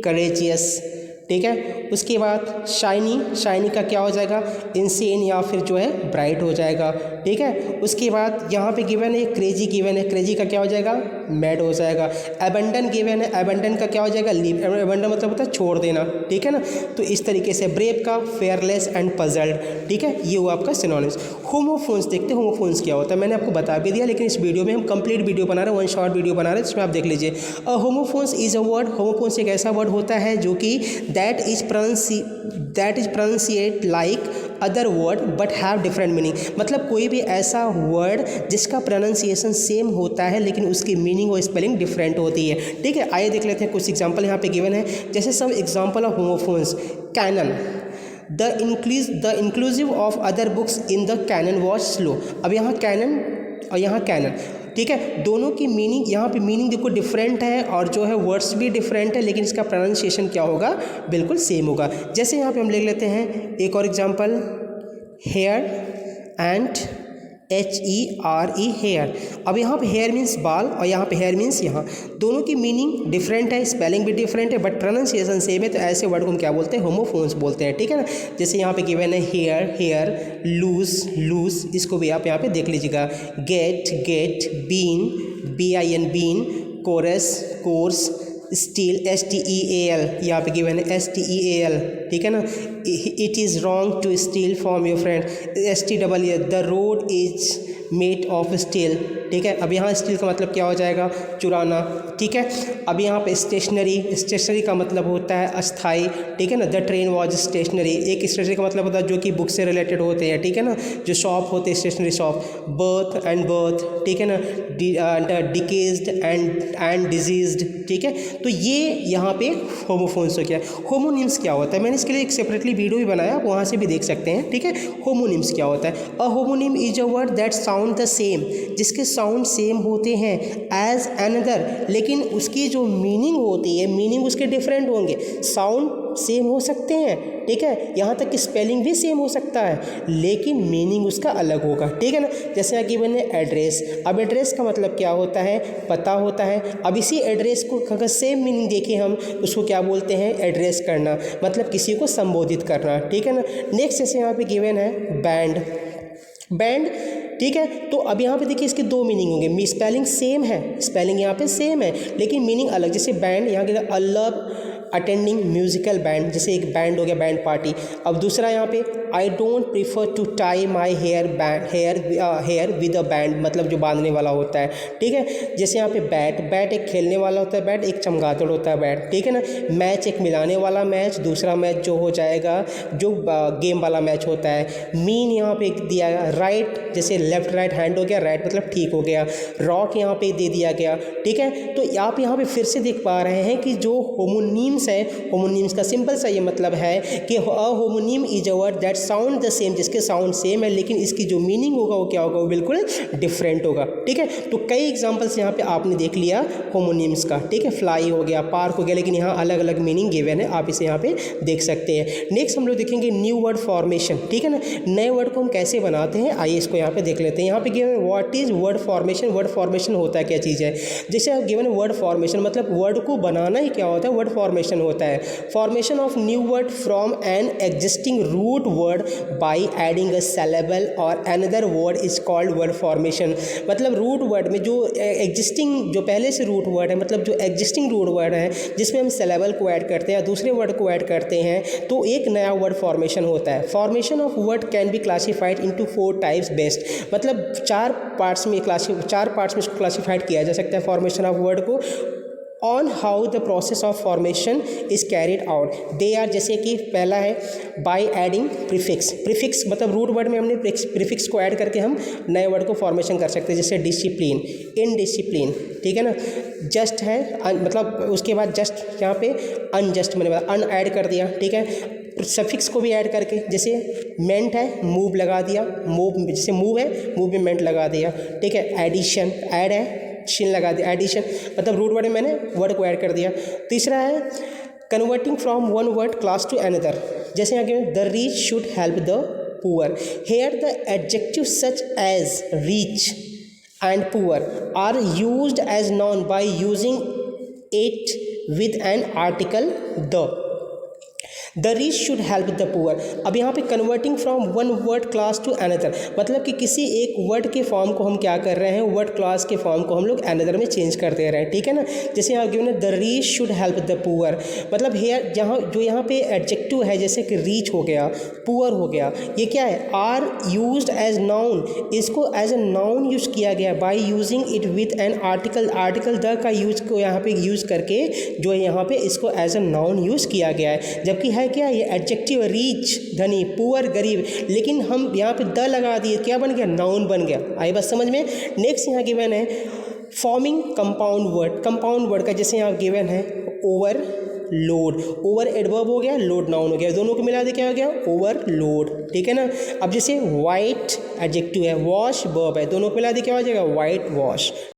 करेजियस, ठीक है। उसके बाद शाइनी का क्या हो जाएगा, इंसेन या फिर जो है ब्राइट हो जाएगा, ठीक है। उसके बाद यहाँ पे गिवन है क्रेजी, गिवन है क्रेजी का क्या हो जाएगा, मैड हो जाएगा। एबंडन गिवन है, एबंडन का क्या हो जाएगा, लीव। एबंडन मतलब होता है छोड़ देना, ठीक है ना। तो इस तरीके से ब्रेव का फेयरलेस एंड पजल्ड, ठीक है, ये हुआ आपका सिनोनिम्स। होमोफोन्स देखते हैं, होमोफोन्स क्या होता है, मैंने आपको बता भी दिया, लेकिन इस वीडियो में हम कंप्लीट वीडियो बना रहे हैं, वन शॉर्ट वीडियो बना रहे हैं, इसमें आप देख लीजिए। Homophones is a word, homophones एक ऐसा वर्ड होता है जो कि that is that is pronunciate like other word but have different meaning. मतलब कोई भी ऐसा वर्ड जिसका प्रोनाउंसिएशन सेम होता है लेकिन उसकी मीनिंग और स्पेलिंग डिफरेंट होती है। ठीक है, आइए देख लेते हैं कुछ एग्जांपल यहाँ पे गिवन है। जैसे some example of homophones, canon, the inclusive of other books in the canon was slow. अब यहाँ कैनन और यहाँ कैनन, ठीक है, दोनों की मीनिंग, यहाँ पे मीनिंग देखो डिफरेंट है और जो है वर्ड्स भी डिफरेंट है, लेकिन इसका प्रोनाउंसिएशन क्या होगा, बिल्कुल सेम होगा। जैसे यहाँ पे हम ले लेते हैं एक और example, hair and HERE, here. अब यहाँ पे हेयर मीन्स बाल और यहाँ पे हेयर मीन्स यहाँ, दोनों की मीनिंग डिफरेंट है, स्पेलिंग भी डिफरेंट है, बट प्रोनाउंसिएशन सेम है। तो ऐसे वर्ड को हम क्या बोलते हैं, होमोफोन्स बोलते हैं। ठीक है ना, जैसे यहाँ पे गिवन है हेयर, हेयर, लूज, लूज, इसको भी आप यहाँ पे देख लीजिएगा। Gate, gait, bean, BIN, been, chorus, course, steel, STEAL, यहाँ पे गिवन है STEAL। ठीक है ना, it is wrong to steal from your friend, STEEL, the road is made of steel. ठीक है, अब यहाँ स्टील का मतलब क्या हो जाएगा, चुराना। ठीक है, अब यहाँ पे स्टेशनरी, स्टेशनरी का मतलब होता है अस्थाई। ठीक है ना, द ट्रेन वॉज स्टेशनरी, एक स्टेशनरी का मतलब होता है जो कि बुक से रिलेटेड होते हैं। ठीक है ना, जो शॉप होते हैं stationery shop. Berth and birth, ठीक है ना, डिकेज्ड एंड डिजीज्ड। ठीक है, तो ये यहाँ पे होमोफोन्स हो गया। होमोनिम्स क्या होता है, मैंने इसके लिए एक सेपरेटली वीडियो भी बनाया, आप वहाँ से भी देख सकते हैं। ठीक है, होमोनिम्स क्या होता है, a homonym is a word that sound the same, जिसके साउंड सेम होते हैं एज अनदर, लेकिन उसकी जो मीनिंग होती है, मीनिंग उसके डिफरेंट होंगे। साउंड सेम हो सकते हैं, ठीक है, यहाँ तक कि स्पेलिंग भी सेम हो सकता है, लेकिन मीनिंग उसका अलग होगा। ठीक है ना, जैसे यहाँ गिवन है एड्रेस। अब एड्रेस का मतलब क्या होता है, पता होता है। अब इसी एड्रेस को अगर सेम मीनिंग देखें हम, उसको क्या बोलते हैं, एड्रेस करना, मतलब किसी को संबोधित करना। ठीक है ना, नेक्स्ट जैसे यहाँ पे गिवन है बैंड, बैंड। ठीक है, तो अब यहाँ पे देखिए इसके दो मीनिंग होंगे, स्पेलिंग सेम है, स्पेलिंग यहाँ पे सेम है, लेकिन मीनिंग अलग। जैसे बैंड, यहाँ के a love attending musical band, जैसे एक बैंड हो गया, बैंड पार्टी। अब दूसरा यहाँ पे I don't prefer to tie my hair with a band, मतलब जो बांधने वाला होता है। ठीक है, जैसे यहाँ पे बैट, बैट एक खेलने वाला होता है, बैट एक चमगादड़ होता है बैट। ठीक है ना, मैच एक मिलाने वाला मैच, दूसरा मैच जो हो जाएगा जो गेम वाला मैच होता है। मीन यहाँ पे दिया गया, राइट, जैसे लेफ्ट राइट हैंड हो गया, राइट मतलब ठीक हो गया। रॉक यहाँ पे दे दिया गया। ठीक है, तो आप यहाँ पे फिर से देख पा रहे हैं कि जो होमोनिम्स है, होमोनिम्स का सिंपल सा ये मतलब है कि a homonym is a word that sound the same, जिसके साउंड सेम है, लेकिन इसकी जो मीनिंग होगा वो क्या होगा, वो बिल्कुल डिफरेंट होगा। ठीक है, तो कई एग्जांपल्स यहाँ पे आपने देख लिया होमोनिम्स का। ठीक है, फ्लाई हो गया, पार्क हो गया, लेकिन यहाँ अलग अलग मीनिंग गिवन है, आप इसे यहाँ पे देख सकते हैं। नेक्स्ट हम लोग देखेंगे न्यू वर्ड फॉर्मेशन। ठीक है ना, नए वर्ड को हम कैसे बनाते हैं, आइए इसको यहाँ पे देख लेते हैं। यहाँ पे given what is word formation, word formation होता है क्या चीज़ है। जैसे गिवन वर्ड फॉर्मेशन मतलब वर्ड को बनाना ही क्या होता है, वर्ड फॉर्मेशन होता है। Formation of new word from an existing root word by adding a syllable और another word is called word formation. मतलब रूट वर्ड में जो एग्जिस्टिंग, जो पहले से रूट वर्ड है, मतलब जो एग्जिस्टिंग रूट वर्ड है जिसमें हम सिलेबल को ऐड करते हैं, दूसरे वर्ड को ऐड करते हैं, तो एक नया वर्ड फॉर्मेशन होता है। Formation of word can be classified into 4 types based, मतलब 4 पार्ट्स में क्लासिफाइड किया जा सकता है फॉर्मेशन ऑफ वर्ड को। On how the process of formation is carried out, they are, जैसे कि पहला है बाय एडिंग प्रीफिक्स। प्रीफिक्स मतलब रूट वर्ड में हमने प्रीफिक्स को ऐड करके हम नए वर्ड को फॉर्मेशन कर सकते हैं, जैसे डिसिप्लिन, इनडिसिप्लिन। ठीक है ना, जस्ट है मतलब उसके बाद जस्ट यहाँ पे अनजस्ट मैंने अन ऐड कर दिया। ठीक है, सफिक्स को भी ऐड करके, जैसे मेंट है मूव लगा दिया, मूव जैसे मूव है मूव में मेंट लगा दिया। ठीक है, एडिशन ऐड है शिन लगा दिया, एडिशन मतलब रूट वर्ड में मैंने वर्ड को ऐड कर दिया। तीसरा है converting from one word class to another, जैसे यहाँ the rich should help the poor. Here the adjective such as rich and poor are used as noun by using it with an article the. The rich should help the poor. अब यहाँ पे converting from one word class to another, मतलब कि किसी एक word के form को हम क्या कर रहे हैं, वर्ड क्लास के फॉर्म को हम लोग अनदर में चेंज कर दे रहे हैं। ठीक है ना, जैसे यहाँ गिवन है the rich should help the poor, मतलब हेयर जहाँ जो यहाँ पे एडजेक्टिव है, जैसे कि रिच हो गया, पुअर हो गया, ये क्या है, आर यूज्ड एज नाउन, इसको एज ए नाउन यूज किया गया bye using it with an article, article the का यूज को यहाँ पे यूज करके जो है यहाँ पे इसको एज ए नाउन यूज किया गया है, जबकि है है क्या, ये एडजेक्टिव रिच धनी, पुअर गरीब, लेकिन हम यहाँ पे द लगा दिए, क्या बन गया, नाउन बन गया। आई बात समझ में। नेक्स्ट यहाँ गिवन है फॉर्मिंग कंपाउंड वर्ड का, जैसे यहाँ गिवन है ओवर लोड, ओवर एडवर्ब हो गया, लोड नाउन हो गया, दोनों को मिला दे क्या हो गया, ओवरलोड, ठीक है ना। अब जैसे वाइट एडजेक्टिव है, वॉश वर्ब है, दोनों को मिला दे क्या हो जाएगा, वाइट वॉश।